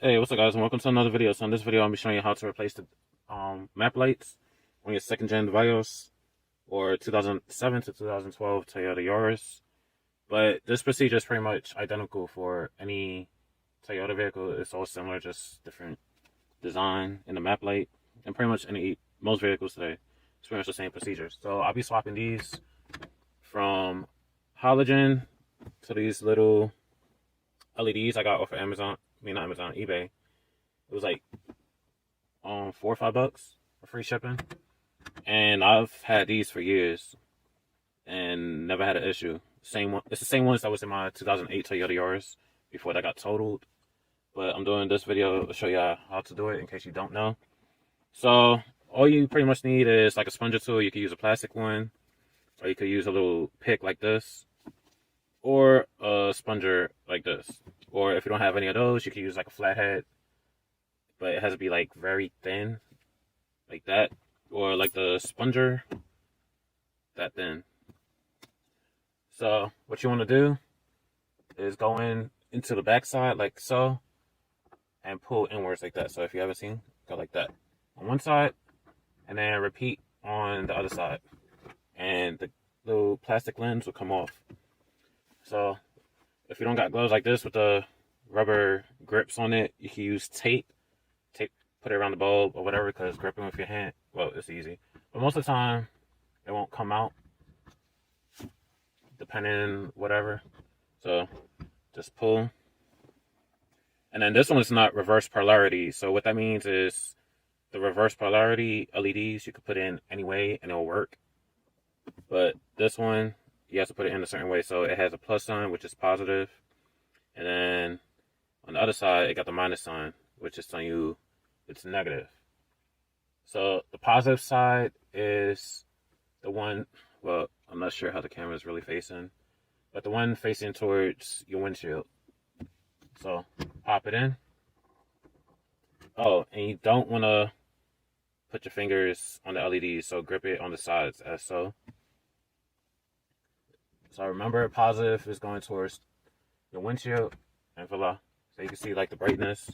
Hey, what's up guys, and welcome to another video. So in this video, I'll be showing you how to replace the map lights on your second gen Vios or 2007 to 2012 Toyota Yaris. But this procedure is pretty much identical for any Toyota vehicle. It's all similar, just different design in the map light. And pretty much most vehicles today, it's pretty much the same procedure. So I'll be swapping these from halogen to these little LEDs I got off of Amazon. I mean, not Amazon, eBay. It was like $4 or $5 for free shipping, and I've had these for years and never had an issue. Same one. It's the same ones that was in my 2008 Toyota Yaris before that got totaled. But I'm doing this video to show you how to do it in case you don't know. So all you pretty much need is like a sponger tool. You can use a plastic one, or you could use a little pick like this, or a sponger like this. Or if you don't have any of those, you can use like a flathead, but it has to be like very thin, like that, or like the sponger, that thin. So what you want to do is go into the backside like so, and pull inwards like that. So if you haven't seen, go like that on one side, and then repeat on the other side, and the little plastic lens will come off. So if you don't got gloves like this with the rubber grips on it, you can use tape. Put it around the bulb or whatever, because gripping with your hand, well, it's easy. But most of the time, it won't come out, depending whatever. So just pull. And then this one is not reverse polarity. So what that means is the reverse polarity LEDs, you can put in any way and it'll work. But this one, you have to put it in a certain way. So it has a plus sign, which is positive. And then on the other side, it got the minus sign, which is telling you it's negative. So the positive side is the one, well, I'm not sure how the camera is really facing, but the one facing towards your windshield. So pop it in. Oh, and you don't want to put your fingers on the LEDs, so grip it on the sides as so. So remember, positive is going towards your windshield, and voila. So you can see like the brightness.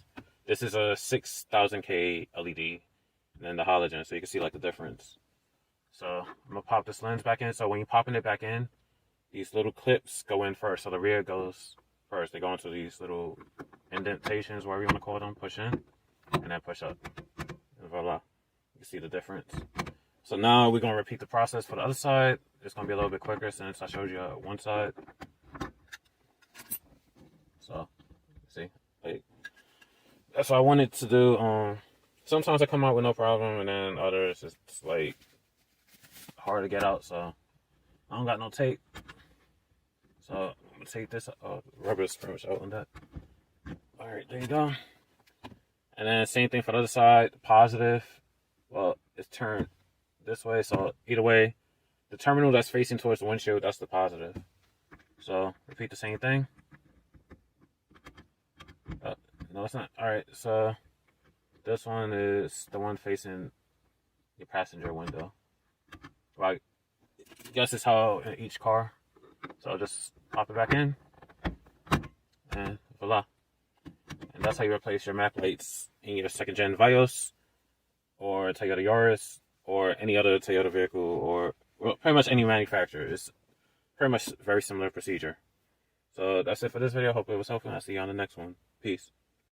This is a 6000K LED, and then the halogen, so you can see like the difference. So I'm gonna pop this lens back in. So when you're popping it back in, these little clips go in first. So the rear goes first. They go into these little indentations, whatever you want to call them. Push in, and then push up. And voila. You can see the difference. So now we're gonna repeat the process for the other side. It's gonna be a little bit quicker since I showed you one side. So see, like, that's what I wanted to do. Sometimes I come out with no problem, and then others it's like hard to get out. So I don't got no tape. So I'm gonna take this. Oh, rubber is pretty much out on that. All right, there you go. And then same thing for the other side. Positive. Well, it's turned this way. So either way, the terminal that's facing towards the windshield, that's the positive. So repeat the same thing. No, it's not. All right, so this one is the one facing your passenger window. Well, I guess it's how in each car. So just pop it back in, and voila. And that's how you replace your map lights in your second gen Vios or Toyota Yaris or any other Toyota vehicle, or well, pretty much any manufacturer. It's pretty much very similar procedure. So that's it for this video. Hope it was helpful. I'll see you on the next one. Peace.